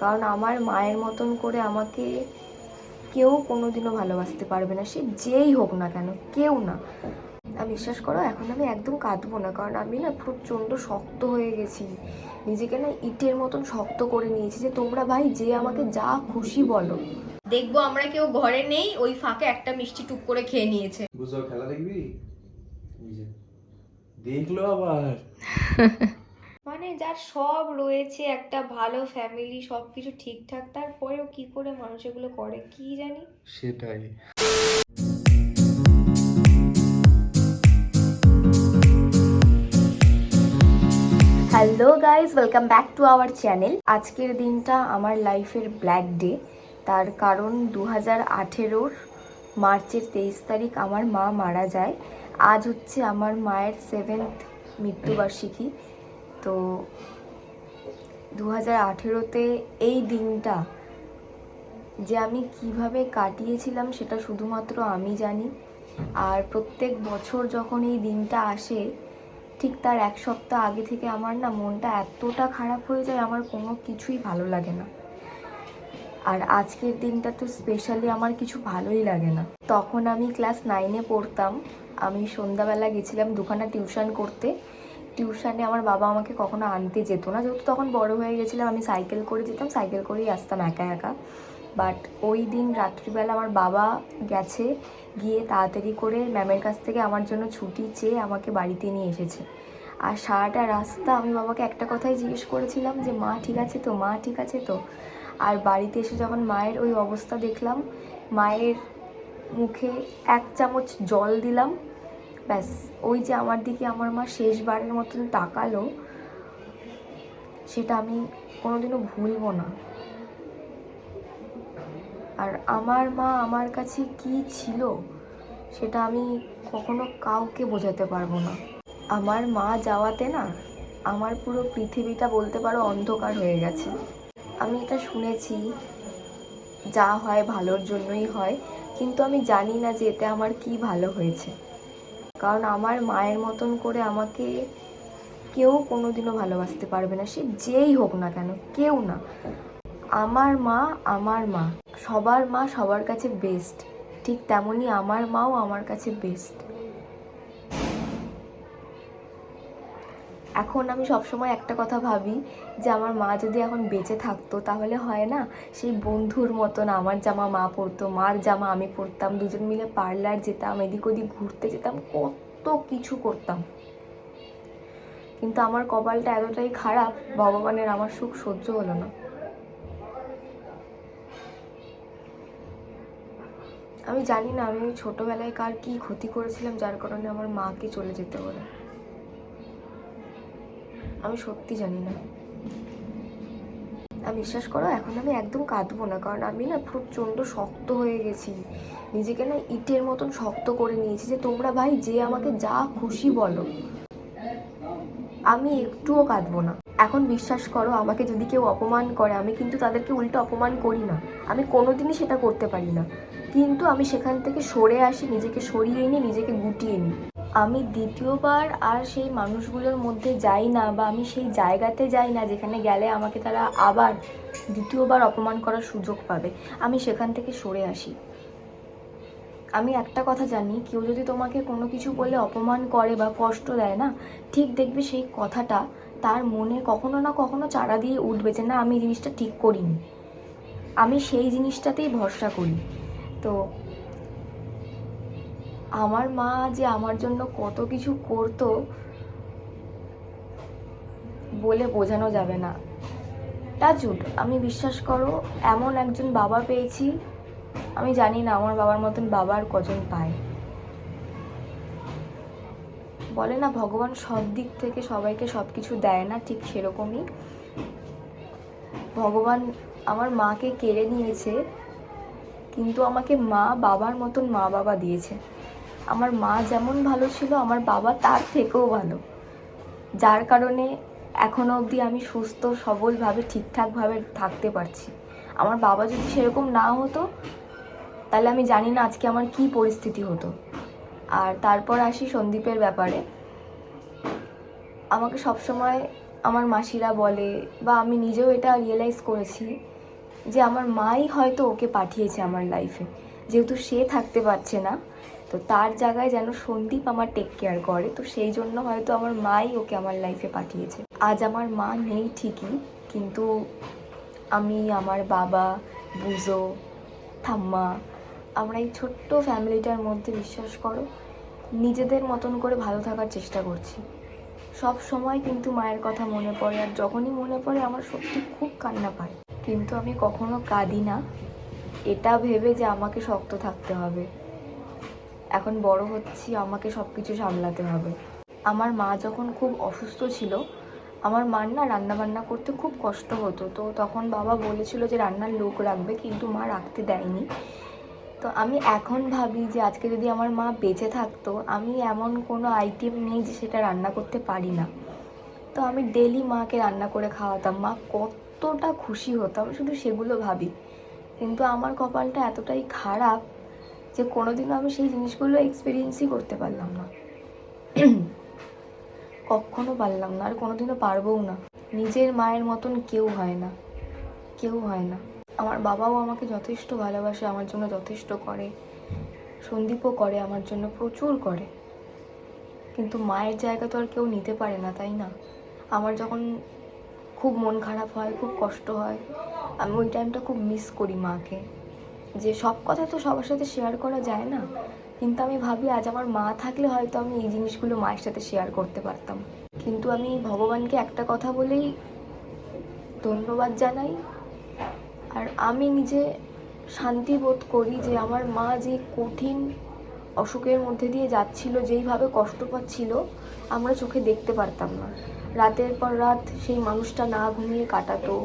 কারণ আমার মায়ের মতন করে আমাকে কেউ কোনোদিনও ভালোবাসতে পারবে না, সে যেই হোক না কেন, কেউ না। আর বিশ্বাস করো, এখন আমি একদম কাঁদবো না, কারণ আমি না প্রচণ্ড শক্ত হয়ে গেছি, নিজেকে না ইটের মতন শক্ত করে নিয়েছি যে তোমরা ভাই যে আমাকে যা খুশি বলো। দেখবো আমরা কেউ ঘরে নেই, ওই ফাঁকে একটা মিষ্টি টুক করে খেয়ে নিয়েছে। বুঝো খেলা দেখবি? দেখলো আবার। মানে যার সব রয়েছে, একটা ভালো ফ্যামিলি, সব কিছু ঠিকঠাক, তারপরেও কি করে মানুষ এগুলো করে কি জানি। সেটাই। Hello guys, welcome back to our channel. আজকের দিনটা আমার লাইফের ব্ল্যাক ডে। তার কারণ 2018 মার্চের 23 তারিখ আমার মা মারা যায়। আজ হচ্ছে আমার মায়ের 7th মৃত্যুবার্ষিকী। তো 2018-তে এই দিনটা যে আমি কিভাবে কাটিয়েছিলাম সেটা শুধুমাত্র আমি জানি। আর প্রত্যেক বছর যখন এই দিনটা আসে, ঠিক তার এক সপ্তাহ আগে থেকে আমার না মনটা এতটা খারাপ হয়ে যায়, আমার কোনো কিছুই ভালো লাগে না। আর আজকের দিনটা তো স্পেশালি আমার কিছু ভালোই লাগে না। তখন আমি ক্লাস 9-এ পড়তাম। আমি সন্ধ্যাবেলা গেছিলাম দুখানা টিউশন করতে। টিউশনে আমার বাবা আমাকে কখনো আনতে যেত না, যেহেতু তখন বড় হয়ে গেছিলাম। আমি সাইকেল করে যেতাম, সাইকেল করেই আসতাম একা একা। বাট ওই দিন রাত্রিবেলা আমার বাবা গেছে, গিয়ে তাড়াতাড়ি করে ম্যামের কাছ থেকে আমার জন্য ছুটি চেয়ে আমাকে বাড়িতে নিয়ে এসেছে। আর সারাটা রাস্তা আমি বাবাকে একটা কথাই জিজ্ঞেস করেছিলাম যে মা ঠিক আছে তো, মা ঠিক আছে তো। আর বাড়িতে এসে যখন মায়ের ওই অবস্থা দেখলাম, মায়ের মুখে 1 চামচ জল দিলাম, ব্যাস ওই যে আমার দিকে আমার মা শেষবারের মতন তাকালো, সেটা আমি কোনোদিনও ভুলবো না। আর আমার মা আমার কাছে কি ছিল সেটা আমি কখনো কাউকে বোঝাতে পারবো না। আমার মা যাওয়াতে না আমার পুরো পৃথিবীটা বলতে পারো অন্ধকার হয়ে গেছে। আমি এটা শুনেছি, যা হয় ভালোর জন্যই হয়, কিন্তু আমি জানি না যে এতে আমার কি ভালো হয়েছে। কারণ আমার মায়ের মতন করে আমাকে কেউ কোনোদিনও ভালোবাসতে পারবে না, সে যেই হোক না কেন, কেউ না। আমার মা আমার মা, সবার মা সবার কাছে বেস্ট, ঠিক তেমনই আমার মাও আমার কাছে বেস্ট। এখন আমি সবসময় একটা কথা ভাবি যে আমার মা যদি এখন বেঁচে থাকতো, তাহলে হয় না সেই বন্ধুর মতন আমার জামা মা পরতো, মার জামা আমি পরতাম, দুজন মিলে পার্লার যেতাম, এদিক ওদিক ঘুরতে যেতাম, কত কিছু করতাম। কিন্তু আমার কপালটা এতটাই খারাপ, ভগবানের আমার সুখ সহ্য হলো না। আমি জানি না আমি ছোটোবেলায় কার কী ক্ষতি করেছিলাম যার কারণে আমার মাকে চলে যেতে হলো। আমি সত্যি জানি না। আর বিশ্বাস করো, এখন আমি একদম কাঁদবো না, কারণ আমি না প্রচণ্ড শক্ত হয়ে গেছি, নিজেকে না ইটের মতন শক্ত করে নিয়েছি যে তোমরা ভাই যে আমাকে যা খুশি বলো, আমি একটুও কাঁদবো না। এখন বিশ্বাস করো, আমাকে যদি কেউ অপমান করে, আমি কিন্তু তাদেরকে উল্টো অপমান করি না, আমি কোনোদিনই সেটা করতে পারি না, কিন্তু আমি সেখান থেকে সরে আসি, নিজেকে সরিয়ে নিই, নিজেকে গুটিয়ে নিই। আমি দ্বিতীয়বার আর সেই মানুষগুলোর মধ্যে যাই না, বা আমি সেই জায়গাতে যাই না যেখানে গেলে আমাকে তারা আবার দ্বিতীয়বার অপমান করার সুযোগ পাবে। আমি সেখান থেকে সরে আসি। আমি একটা কথা জানি, কেউ যদি তোমাকে কোনো কিছু বলে অপমান করে বা কষ্ট দেয় না, ঠিক দেখবে সেই কথাটা তার মনে কখনো না কখনো চারা দিয়ে উঠবে যে না, আমি এই জিনিসটা ঠিক করিনি। আমি সেই জিনিসটাতেই ভরসা করি। তো আমার মা যে আমার জন্য কত কিছু করতো বলে বোঝানো যাবে না। টাচউড, আমি বিশ্বাস করো এমন একজন বাবা পেয়েছি, আমি জানি না আমার বাবার মতন বাবা আর কজন পায়। বলে না ভগবান সব দিক থেকে সবাইকে সব কিছু দেয় না, ঠিক সেরকমই ভগবান আমার মাকে কেড়ে নিয়েছে, কিন্তু আমাকে মা বাবার মতন মা বাবা দিয়েছে। আমার মা যেমন ভালো ছিল, আমার বাবা তার থেকেও ভালো, যার কারণে এখনো অবধি আমি সুস্থ সবলভাবে ঠিকঠাকভাবে থাকতে পারছি। আমার বাবা যদি সেরকম না হতো, তাহলে আমি জানি না আজকে আমার কি পরিস্থিতি হতো। আর তারপর আসি সন্দীপের ব্যাপারে। আমাকে সবসময় আমার মাসিরা বলে বা আমি নিজেও এটা রিয়েলাইজ করেছি যে আমার মাই হয়তো ওকে পাঠিয়েছে আমার লাইফে, যেহেতু সে থাকতে পারছে না, তো তার জায়গায় যেন সন্দীপ আমার টেক কেয়ার করে, তো সেই জন্য হয়তো আমার মাই ওকে আমার লাইফে পাঠিয়েছে। আজ আমার মা নেই ঠিকই, কিন্তু আমি, আমার বাবা, বুজো, ঠাম্মা, আমরা এই ছোট্ট ফ্যামিলিটার মধ্যে বিশ্বাস করো নিজেদের মতন করে ভালো থাকার চেষ্টা করছি। সব সময় কিন্তু মায়ের কথা মনে পড়ে, আর যখনই মনে পড়ে আমার সত্যি খুব কান্না পায়, কিন্তু আমি কখনো কাঁদি না এটা ভেবে যে আমাকে শক্ত থাকতে হবে। এখন বড় হচ্ছি, আমাকে সব কিছু সামলাতে হবে। আমার মা যখন খুব অসুস্থ ছিল, আমার মার না রান্নাবান্না করতে খুব কষ্ট হতো, তো তখন বাবা বলেছিল যে রান্নার লোক রাখবে, কিন্তু মা রাখতে দেয়নি। তো আমি এখন ভাবি যে আজকে যদি আমার মা বেঁচে থাকতো, আমি এমন কোনো আইটেম নেই যে সেটা রান্না করতে পারি না। তো আমি ডেলি মাকে রান্না করে খাওয়াতাম, মা কতটা খুশি হতাম শুধু সেগুলো ভাবি। কিন্তু আমার কপালটা এতটাই খারাপ যে কোনোদিনও আমি সেই জিনিসগুলো এক্সপিরিয়েন্সই করতে পারলাম না, কখনো পারলাম না, আর কোনোদিনও পারবও না। নিজের মায়ের মতন কেউ হয় না, কেউ হয় না। আমার বাবাও আমাকে যথেষ্ট ভালোবাসে, আমার জন্য যথেষ্ট করে, সন্দীপও করে আমার জন্য, প্রচুর করে, কিন্তু মায়ের জায়গা তো আর কেউ নিতে পারে না, তাই না? আমার যখন খুব মন খারাপ হয়, খুব কষ্ট হয়, আমি ওই টাইমটা খুব মিস করি মাকে। যে সব কথা তো সবার সাথে শেয়ার করা যায় না, কিন্তু আমি ভাবি আজ আমার মা থাকলে হয়তো আমি এই জিনিসগুলো মায়ের সাথে শেয়ার করতে পারতাম। কিন্তু আমি ভগবানকে একটা কথা বলেই ধন্যবাদ জানাই, আর আমি নিজে শান্তি বোধ করি যে আমার মা যে কঠিন অসুখের মধ্যে দিয়ে যাচ্ছিল, যেইভাবে কষ্ট পাচ্ছিল, আমরা চোখে দেখতে পারতাম না। রাতের পর রাত সেই মানুষটা না ঘুমিয়ে কাটাতো,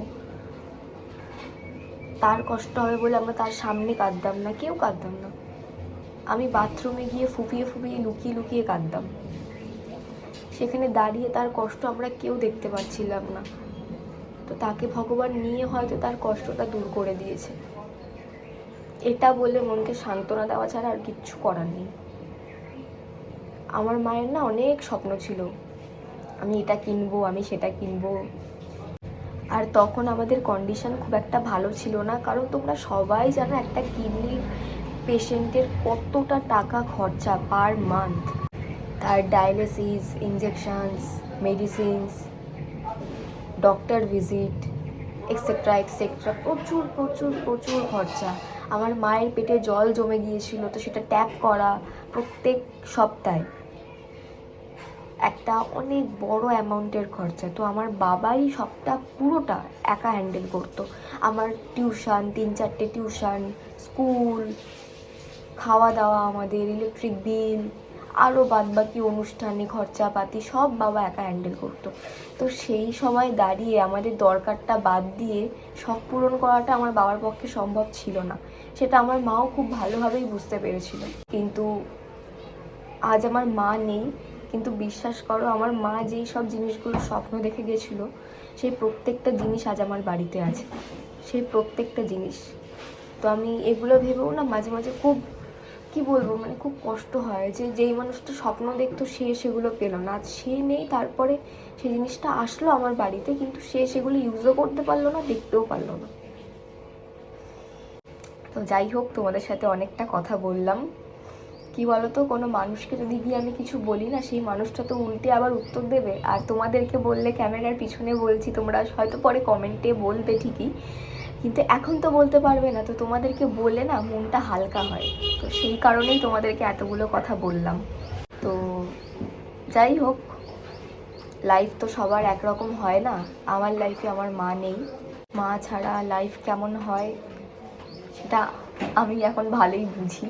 তার কষ্ট হবে বলে আমরা তার সামনে কাঁদতাম না, কেউ কাঁদতাম না। আমি বাথরুমে গিয়ে ফুপিয়ে ফুপিয়ে লুকিয়ে লুকিয়ে কাঁদতাম, সেখানে দাঁড়িয়ে তার কষ্ট আমরা কেউ দেখতে পাচ্ছিলাম না। তো তাকে ভগবান নিয়ে হয়তো তার কষ্টটা দূর করে দিয়েছে, এটা বলে মনকে সান্ত্বনা দেওয়া ছাড়া আর কিচ্ছু করার নেই। আমার মায়ের না অনেক স্বপ্ন ছিল, আমি এটা কিনবো, আমি সেটা কিনবো। আর তখন আমাদের কন্ডিশন খুব একটা ভালো ছিল না, কারণ তোমরা সবাই জানো একটা কিডনির পেশেন্টের কতটা টাকা খরচা পার মান্থ, তার dialysis, injections, medicines, doctor visit, etcetera etcetera, প্রচুর প্রচুর প্রচুর খরচা। আমার মায়ের পেটে জল জমে গিয়েছিল, তো সেটা ট্যাপ করা প্রত্যেক সপ্তাহে একটা অনেক বড় অ্যামাউন্টের খরচা। তো আমার বাবাই সবটা পুরোটা একা হ্যান্ডেল করতো। আমার টিউশন, 3-4টে টিউশন, স্কুল, খাওয়া দাওয়া, আমাদের ইলেকট্রিক বিল, আরও বাদবাকি অনুষ্ঠানে খরচাপাতি সব বাবা একা হ্যান্ডেল করতো। তো সেই সময় দাঁড়িয়ে আমাদের দরকারটা বাদ দিয়ে শখ পূরণ করাটা আমার বাবার পক্ষে সম্ভব ছিল না, সেটা আমার মাও খুব ভালোভাবেই বুঝতে পেরেছিল। কিন্তু আজ আমার মা নেই, কিন্তু বিশ্বাস করো আমার মা যেই সব জিনিসগুলো স্বপ্ন দেখে গেছিলো, সেই প্রত্যেকটা জিনিস আজ আমার বাড়িতে আছে, সেই প্রত্যেকটা জিনিস। তো আমি এগুলো ভেবেও না মাঝে মাঝে খুব, কি বলবো, মানে খুব কষ্ট হয় যে যেই মানুষটা স্বপ্ন দেখতো সে সেগুলো পেল না, আজ সে নেই, তারপরে সেই জিনিসটা আসলো আমার বাড়িতে, কিন্তু সে সেগুলো ইউজও করতে পারলো না, দেখতেও পারলো না। তো যাই হোক, তোমাদের সাথে অনেকটা কথা বললাম। কি বলতো, কোনো মানুষকে যদি গিয়ে আমি কিছু বলি না, সেই মানুষটা তো উল্টে আবার উত্তর দেবে। আর তোমাদেরকে বললে ক্যামেরার পিছনে বলছি, তোমরা হয়তো পরে কমেন্টে বলবে ঠিকই, কিন্তু এখন তো বলতে পারবে না। তো তোমাদেরকে বলে না মনটা হালকা হয়, তো সেই কারণেই তোমাদেরকে এতগুলো কথা বললাম। তো যাই হোক, লাইফ তো সবার একরকম হয় না। আমার লাইফে আমার মা নেই, মা ছাড়া লাইফ কেমন হয় সেটা আমি এখন ভালোই বুঝি।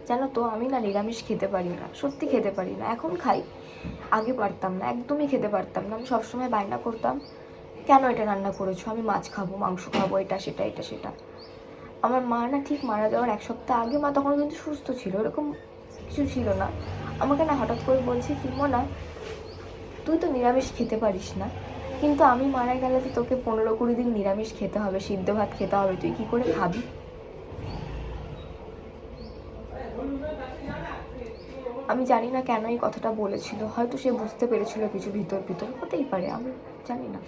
জানো তো, আমি না নিরামিষ খেতে পারি না, সত্যি খেতে পারি না। এখন খাই, আগে পারতাম না, একদমই খেতে পারতাম না। আমি সবসময় বায়না করতাম, কেন এটা রান্না করেছো, আমি মাছ খাবো, মাংস খাবো, এটা সেটা এটা সেটা। আমার মা না ঠিক মারা যাওয়ার 1 সপ্তাহ আগে, মা তখন কিন্তু সুস্থ ছিল, এরকম কিছু ছিল না, আমাকে না হঠাৎ করে বলছে, কি মনা, তুই তো নিরামিষ খেতে পারিস না, কিন্তু আমি মারা গেলে তো তোকে 15-20 দিন নিরামিষ খেতে হবে, সিদ্ধ ভাত খেতে হবে, তুই কী করে খাবি? আমি জানি না কেন এই কথাটা বলেছিল, হয়তো সে বুঝতে পেরেছিল কিছু ভিতর ভিতর, হতেই পারে, আমি জানি না।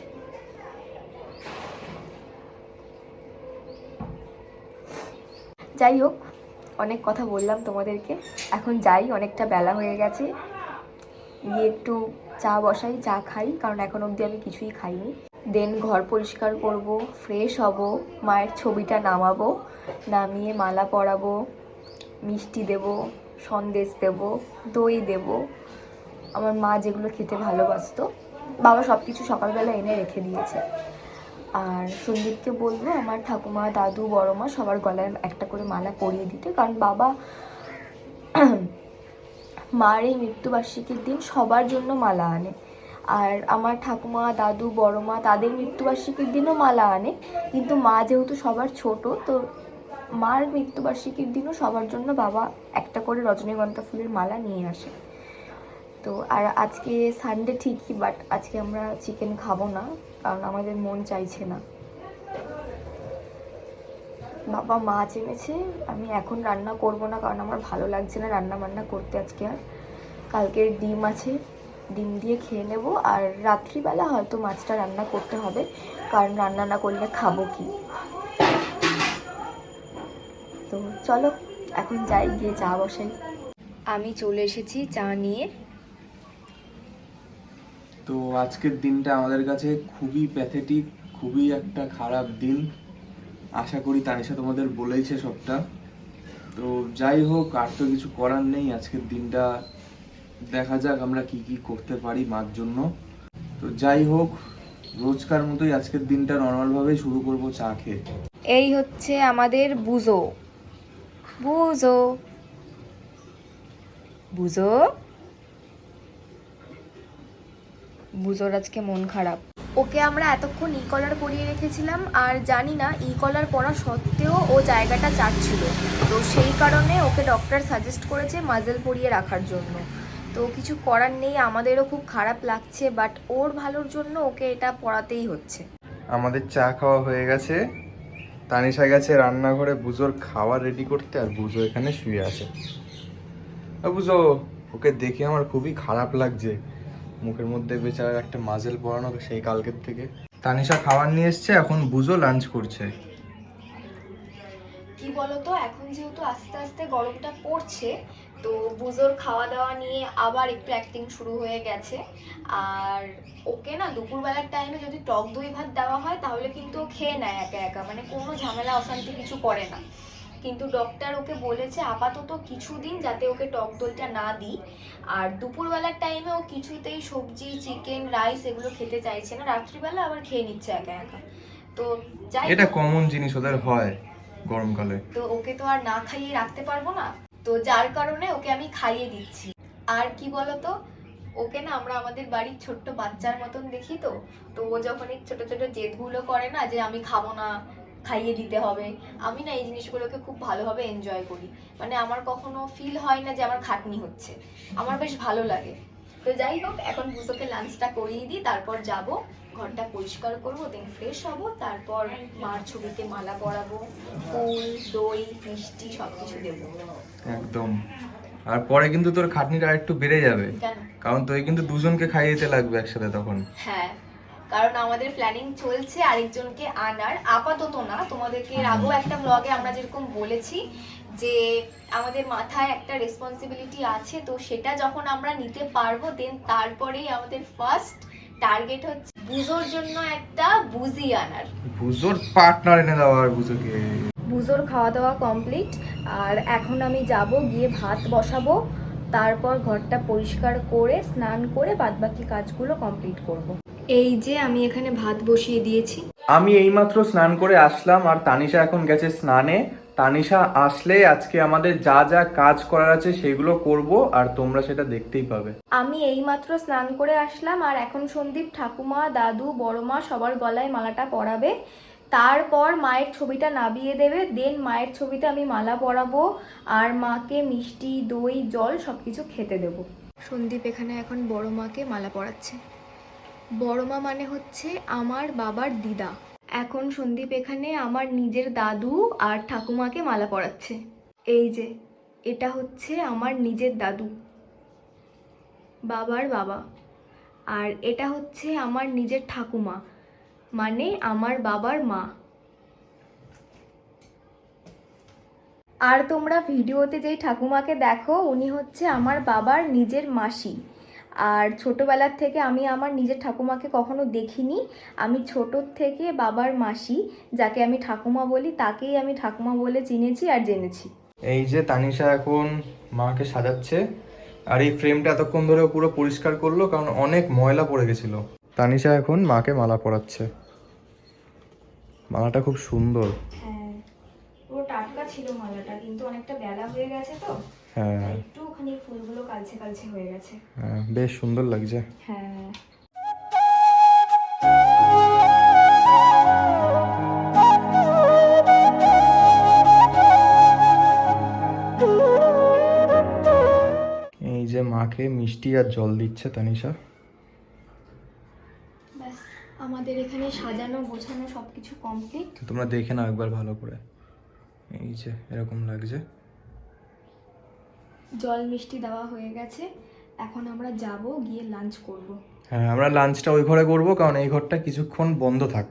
যাই হোক, অনেক কথা বললাম তোমাদেরকে, এখন যাই, অনেকটা বেলা হয়ে গেছে, গিয়ে একটু চা বসাই, চা খাই, কারণ এখন অবধি আমি কিছুই খাইনি। দেন ঘর পরিষ্কার করব, ফ্রেশ হব, মায়ের ছবিটা নামাবো, নামিয়ে মালা পরাবো, মিষ্টি দেব, সন্দেশ দেব, দই দেব, আমার মা যেগুলো খেতে ভালোবাসতো, বাবা সব কিছু সকালবেলা এনে রেখে দিয়েছে। আর সন্দীপকে বলবো আমার ঠাকুমা, দাদু, বড় মা সবার গলায় একটা করে মালা পরিয়ে দিতে, কারণ বাবা মার এই মৃত্যুবার্ষিকীর দিন সবার জন্য মালা আনে। আর আমার ঠাকুমা, দাদু, বড় মা তাদের মৃত্যুবার্ষিকীর দিনও মালা আনে, কিন্তু মা যেহেতু সবার ছোট, তো মার মৃত্যুবার্ষিকীর দিনও সবার জন্য বাবা একটা করে রজনীগন্ধা ফুলের মালা নিয়ে আসে। তো আর আজকে সানডে ঠিকই, বাট আজকে আমরা চিকেন খাবো না, কারণ আমাদের মন চাইছে না। বাবা মাছ এনেছে, আমি এখন রান্না করব না, কারণ আমার ভালো লাগছে না রান্না বান্না করতে আজকে। আর কালকের ডিম আছে, ডিম দিয়ে খেয়ে নেব। আর রাত্রিবেলা হয়তো মাছটা রান্না করতে হবে, কারণ রান্না না করলে খাবো কি। তো চলো এখন যাই, গিয়ে চা বসাই। আমি চলে এসেছি চা নিয়ে। তো আজকের দিনটা আমাদের কাছে খুবই প্যাথেটিক, খুবই একটা খারাপ দিন। আশা করি তানিশা তোমাদের বলেইছে সবটা। তো যাই হোক, আর তো কিছু করার নেই। আজকের দিনটা দেখা যাক আমরা কি কি করতে পারি মার জন্য। তো যাই হোক, রোজকার মতোই আজকের দিনটা নর্মালভাবেই শুরু করব চা খেয়ে। এই হচ্ছে আমাদের বুজো। বুজো বুজো বুজোর আজকে মন খারাপ। ওকে আমরা এতক্ষণ ই কলার পরিয়ে রেখেছিলাম, আর জানি না ই কলার পরা সত্ত্বেও ও জায়গাটা চাটছিল, তো সেই কারণে ওকে ডক্টর সাজেস্ট করেছে মাজেল পরিয়ে রাখার জন্য। তো কিছু করার নেই, আমাদেরও খুব খারাপ লাগছে, বাট ওর ভালোর জন্য ওকে এটা পরাতেই হচ্ছে। আমাদের চা খাওয়া হয়ে গেছে, তানিশা গেছে রান্নাঘরে বুজোর খাবার রেডি করতে, আর বুজো এখানে শুয়ে আছে। বুঝো, ওকে দেখে আমার খুবই খারাপ লাগছে। মুখের মধ্যে বেচারার একটা মাজেল পরানো সেই কালকের থেকে। তানিশা খাবার নিয়ে এসছে, এখন বুঝো লাঞ্চ করছে। কি বলতো, এখন যেহেতু আস্তে আস্তে গরমটা পড়ছে, তো বুজোর খাওয়া দাওয়া নিয়ে আবার একটু অ্যাক্টিং শুরু হয়ে গেছে। আর ওকে না দুপুরবেলার টাইমে যদি টক দই ভাত দেওয়া হয় তাহলে কিন্তু ও খেয়ে নেয় একা একা, মানে কোনো ঝামেলা অশান্তি কিছু করে না। কিন্তু ডক্টর ওকে বলেছে আপাতত কিছুদিন যাতে ওকে টক দইটা না দিই। আর দুপুরবেলার টাইমে ও কিছুতেই সবজি, চিকেন, রাইস এগুলো খেতে চাইছে না, রাত্রিবেলা আবার খেয়ে নিচ্ছে একা একা। তো যাই, এটা কমন জিনিস ওদের হয় গরমকালে। তো ওকে তো আর না খাইয়ে রাখতে পারবো না, তো যার কারণে ওকে আমি খাইয়ে দিচ্ছি। আর কি বলতো, ওকে না আমরা আমাদের বাড়ির ছোট্ট বাচ্চার মতন দেখি, তো তো ও যখন এই ছোট ছোট জেদগুলো করে না, যে আমি খাবো না, খাইয়ে দিতে হবে, আমি না এই জিনিসগুলোকে খুব ভালোভাবে এনজয় করি। মানে আমার কখনো ফিল হয় না যে আমার খাটনি হচ্ছে, আমার বেশ ভালো লাগে। তো যাই হোক, এখন বুঝোকে লাঞ্চটা করিয়ে দিই, তারপর যাব, ঘরটা পরিষ্কার করবো, দেন ফ্রেশ হব, তারপর মার ছবিতে মালা পরাবো, ফুল, দই, মিষ্টি সবকিছু দেবো। একদম। আর পরে কিন্তু তোর খাটনিটা একটু বেড়ে যাবে, কেন? কারণ তুই কিন্তু দুজনকে খাইয়ে দিতে লাগবে একসাথে তখন। হ্যাঁ, কারণ আমাদের প্ল্যানিং চলছে আরেকজনকে আনার, আপাতত না, তোমাদেরকে এর আগেও একটা ব্লগে আমরা যেরকম বলেছি যে আমাদের মাথায় একটা রেসপন্সিবিলিটি আছে, তো সেটা যখন আমরা নিতে পারবো দেন তারপরেই আমাদের ফার্স্ট টার্গেট হচ্ছে বুজোর জন্য একটা বুজি আনার। বুজোর পার্টনার এনে দেওয়া আর বুজোকে। বুজোর খাওয়া দাওয়া কমপ্লিট, আর এখন আমি যাব, গিয়ে ভাত বসাবো, তারপর ঘরটা পরিষ্কার করে স্নান করে বাদবাকি কাজগুলো কমপ্লিট করব। এই যে আমি এখানে ভাত বসিয়ে দিয়েছি। আমি এইমাত্র স্নান করে আসলাম, আর তানিশা এখন গেছে স্নানে। তানিশা আসলে আজকে আমাদের যা যা কাজ করার আছে সেগুলো করব, আর তোমরা সেটা দেখতেই পাবে। আমি এইমাত্র স্নান করে আসলাম, আর এখন সন্দীপ ঠাকুমা, দাদু, বড় মা সবার গলায় মালাটা পরাবে, তারপর মায়ের ছবিটা নাবিয়ে দেবে, দেন মায়ের ছবিতে আমি মালা পরাবো, আর মাকে মিষ্টি, দই, জল সব কিছু খেতে দেবো। সন্দীপ এখানে এখন বড় মাকে মালা পরাচ্ছে। বড় মা মানে হচ্ছে আমার বাবার দিদা। এখন সন্দীপ এখানে আমার নিজের দাদু আর ঠাকুমাকে মালা পরাচ্ছে। এই যে এটা হচ্ছে আমার নিজের দাদু, বাবার বাবা। আর এটা হচ্ছে আমার নিজের ঠাকুমা, মানে আমার বাবার মা। আর তোমরা ভিডিওতে যেই ঠাকুমাকে দেখো উনি হচ্ছে আমার বাবার নিজের মাসি। আর ছোটোবেলার থেকে আমি আমার নিজের ঠাকুমাকে কখনো দেখিনি। আমি ছোটোর থেকে বাবার মাসি, যাকে আমি ঠাকুমা বলি, তাকেই আমি ঠাকুমা বলে চিনেছি আর জেনেছি। এই যে তানিশা এখন মাকে সাজাচ্ছে, আর এই ফ্রেমটা এতক্ষণ ধরে পুরো পরিষ্কার করলো কারণ অনেক ময়লা পড়ে গেছিল। তানিশা এখন মাকে মালা পরাচ্ছে। মালাটা খুব সুন্দর। হ্যাঁ, পুরো টাটকা ছিল মালাটা, কিন্তু অনেকটা বেলা হয়ে গেছে তো, হ্যাঁ একটুখানি ফুলগুলো কালচে কালচে হয়ে গেছে। হ্যাঁ, বেশ সুন্দর লাগছে। হ্যাঁ। এই যে মাকে মিষ্টি আর জল দিচ্ছে তানিশা। ব্যাস, আমাদের এখানে সাজানো গোছানো সবকিছু কমপ্লিট। তোমরা দেখে নাও একবার ভালো করে। এই যে এরকম লাগছে। জল মিষ্টি দেওয়া হয়ে গেছে, এখন আমরা যাব গিয়ে লাঞ্চ করব। হ্যাঁ, আমরা লাঞ্চটা ওই ঘরে করব কারণ এই ঘরটা কিছুক্ষণ বন্ধ থাক।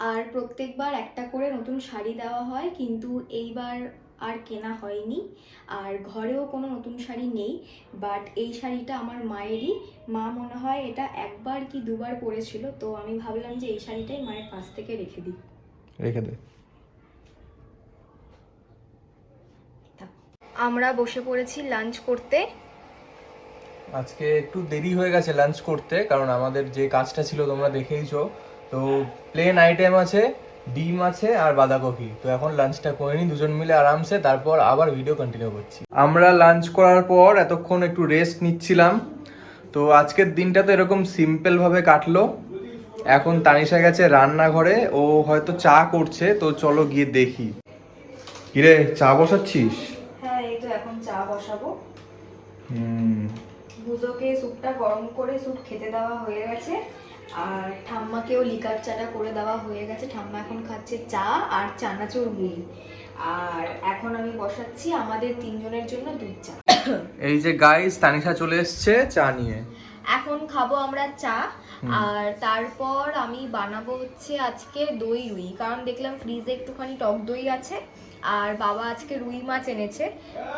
আর প্রত্যেকবার একটা করে নতুন শাড়ি দেওয়া হয়, কিন্তু এইবার আর কেনা হয়নি। আর ঘরেও কোনো নতুন শাড়ি নেই, বাট এই শাড়িটা আমার মায়েরই। মা মনে হয় এটা একবার কি দুবার পরেছিল, তো আমি ভাবলাম যে এই শাড়িটাই মায়ের কাছ থেকে রেখে দিই। রেখে দে। আমরা বসে পড়েছি লাঞ্চ করতে। আজকে একটু দেরি হয়ে গেছে লাঞ্চ করতে, কারণ আমাদের যে কাজটা ছিল তোমরা দেখেইছো। তো প্লেন আইটেম আছে, ডিম আছে আর বাঁধাকপি। তো এখন লাঞ্চটা করে নিই দুজন মিলে আরামসে, তারপর আবার ভিডিও কন্টিনিউ করছি। আমরা লাঞ্চ করার পর এতক্ষণ একটু রেস্ট নিচ্ছিলাম। তো আজকের দিনটা তো এরকম সিম্পল ভাবে কাটলো। এখন তানিশা গেছে রান্নাঘরে, ও হয়তো চা করছে, তো চলো গিয়ে দেখি। কিরে, চা বসাচ্ছিস? হ্যাঁ, এই তো এখন চা বসাবো। হুম। বুজোকে স্যুপটা গরম করে স্যুপ খেতে দেওয়া হয়ে গেছে, আর ঠাম্মাকেও লিকার চাটা করে দেওয়া হয়ে গেছে। ঠাম্মা এখন খাচ্ছে চা আর চানাচুর মুড়ি। আর এখন আমি বসাচ্ছি আমাদের তিনজনের জন্য দুধ চা। এই যে গাইস, তানিশা চলে এসেছে চা নিয়ে। এখন খাবো আমরা চা, আর তারপর আমি বানাবো হচ্ছে আজকে দই রুই, কারণ দেখলাম ফ্রিজে একটুখানি টক দই আছে, আর বাবা আজকে রুই মাছ এনেছে,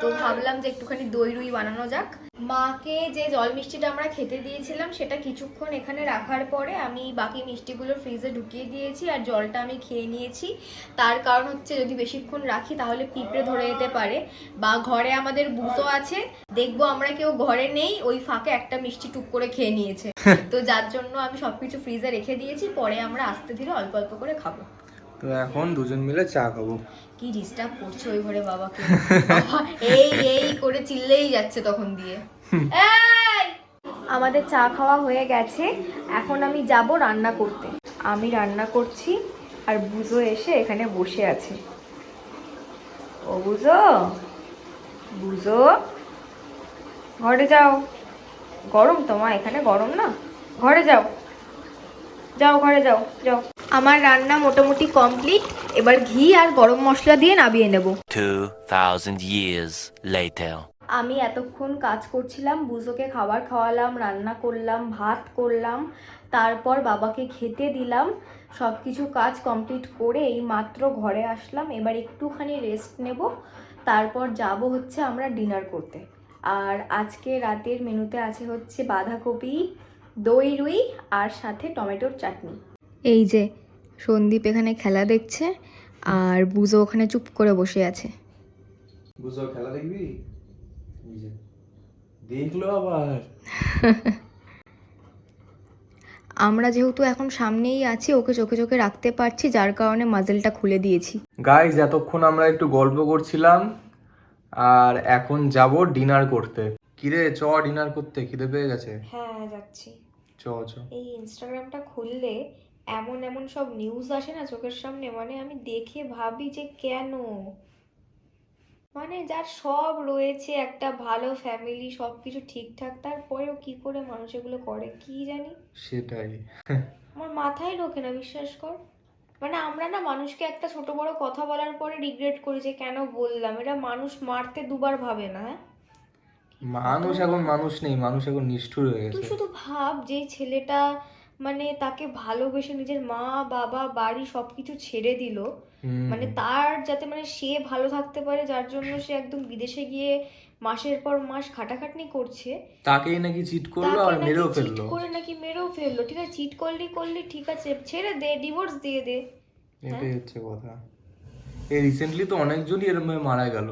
তো ভাবলাম যে একটুখানি দই রুই বানানো যাক। মাকে যে জল মিষ্টিটা আমরা খেতে দিয়েছিলাম সেটা কিছুক্ষণ এখানে রাখার পরে আমি বাকি মিষ্টিগুলো ফ্রিজে ঢুকিয়ে দিয়েছি, আর জলটা আমি খেয়ে নিয়েছি। তার কারণ হচ্ছে যদি বেশিক্ষণ রাখি তাহলে পিঁপড়ে ধরে যেতে পারে, বা ঘরে আমাদের বুতো আছে, দেখবো আমরা কেউ ঘরে নেই, ওই ফাঁকে একটা মিষ্টি টুক করে খেয়ে নিয়েছে। তো যার জন্য আমি সবকিছু ফ্রিজে রেখে দিয়েছি, পরে আমরা আস্তে ধীরে অল্প অল্প করে খাবো। তো এখন দুজন মিলে চা খাবো। কি ডিস্টার্ব করছে ওই ঘরে বাবাকে, বাবা এই এই করে চিল্লেই যাচ্ছে তখন দিয়ে। এই, আমাদের চা খাওয়া হয়ে গেছে, এখন আমি যাব রান্না করতে। আমি রান্না করছি আর বুজো এসে এখানে বসে আছে। ও বুজো, বুজো ঘরে যাও, গরম তোমার এখানে, গরম না, ঘরে যাও, যাও ঘরে যাও, যাও। আমার রান্না মোটামুটি কমপ্লিট, এবার ঘি আর গরম মশলা দিয়ে নামিয়ে নেব। 2000 years later. আমি এতক্ষণ কাজ করছিলাম, বুজোকে খাবার খাওয়ালাম, রান্না করলাম, ভাত করলাম, তারপর বাবাকে খেতে দিলাম। সব কিছু কাজ কমপ্লিট করে এই মাত্র ঘরে আসলাম। এবার একটুখানি রেস্ট নেব, তারপর যাব হচ্ছে আমরা ডিনার করতে। আর আজকে রাতের মেনুতে আছে হচ্ছে বাঁধাকপি, দই রুই আর সাথে টমেটোর চাটনি। এই যে সন্দীপ এখানে খেলা দেখছে, আর বুজো ওখানে চুপ করে বসে আছে। বুঝো খেলা দেখবি? এই যে দেখলো আবার। আমরা যেহেতু এখন সামনেই আছি, ওকে চোখে চোখে রাখতে পারছি, যার কারণে মাজেলটা খুলে দিয়েছি। গাইস, এতক্ষণ আমরা একটু গল্প করছিলাম, আর এখন যাব ডিনার করতে। কিরে, চ ডিনার করতে, খিদে পেয়ে গেছে। হ্যাঁ যাচ্ছি। চ চ। এই ইনস্টাগ্রামটা খুললে এমন এমন সব নিউজ আসে না চোখের সামনে, মানে আমি দেখে ভাবি যে কেন, মানে যার সব রয়েছে, একটা ভালো ফ্যামিলি, সব কিছু ঠিকঠাক, তারপরেও কি করে মানুষ এগুলো করে কি জানি। সেটাই। আমার মাথায় ঢোকে না, বিশ্বাস কর। মানে আমরা না মানুষকে একটা ছোট বড় কথা বলার পরে রিগ্রেট করি যে কেন বললাম, এটা মানুষ মারতে দুবার ভাবে না, হ্যাঁ মানুষ এখন মানুষ নেই, মানুষ এখন নিষ্ঠুর হয়ে তুই গেছে। শুধু ভাব যে ছেলেটা মানে তাকে ভালোবেসে নিজের মা বাবা বাড়ি সবকিছু ছেড়ে দিল, হুম। মানে তার যাতে মানে সে ভালো থাকতে পারে, যার জন্য সে একদম বিদেশে গিয়ে মাসের পর মাস খাটাখাটনি করছে, তাকেই নাকি চিট করলো তাকে আর নাকি মেরেও চিট ফেললো। করে নাকি মেরেও ফেললো। ঠিক আছে, চিট করলি করলি, ঠিক আছে, ছেড়ে দে, ডিভোর্স দিয়ে দে। এটাই হচ্ছে কথা। এই রিসেন্টলি তো অনেকজনই এরকম ভাবে মারা গেল,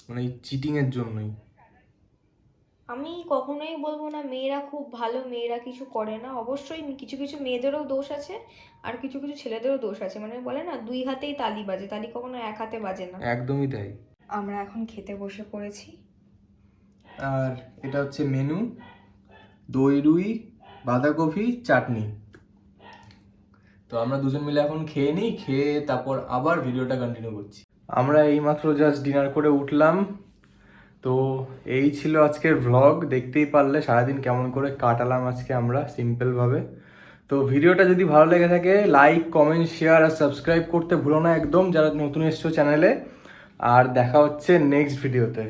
মানে এই চিটিং এর জন্যই। আমি কখনোই বলবো না মেয়েরা খুব ভালো, মেয়েরা কিছু করে না। অবশ্যই কিছু কিছু মেয়েদেরও দোষ আছে, আর কিছু কিছু ছেলেদেরও দোষ আছে। মানে বলে না, দুই হাতেই তালি বাজে, তালি কখনো এক হাতে বাজে না। একদমই তাই। আমরা এখন খেতে বসে পড়েছি। আর এটা হচ্ছে মেনু: দই রুই, বাঁধাকপি, চাটনি। তো আমরা দুজন মিলে এখন খেয়ে নিই, খেয়ে তারপর আবার ভিডিওটা কন্টিনিউ করছি। আমরা এইমাত্র জাস্ট ডিনার করে উঠলাম। তো এই ছিল আজকের ভ্লগ। দেখতেই পারলে সারাদিন কেমন করে কাটালাম আজকে আমরা সিম্পলভাবে। তো ভিডিওটা যদি ভালো লেগে থাকে, লাইক, কমেন্ট, শেয়ার আর সাবস্ক্রাইব করতে ভুলো না একদম, যারা নতুন এসছো চ্যানেলে। আর দেখা হচ্ছে নেক্সট ভিডিওতে।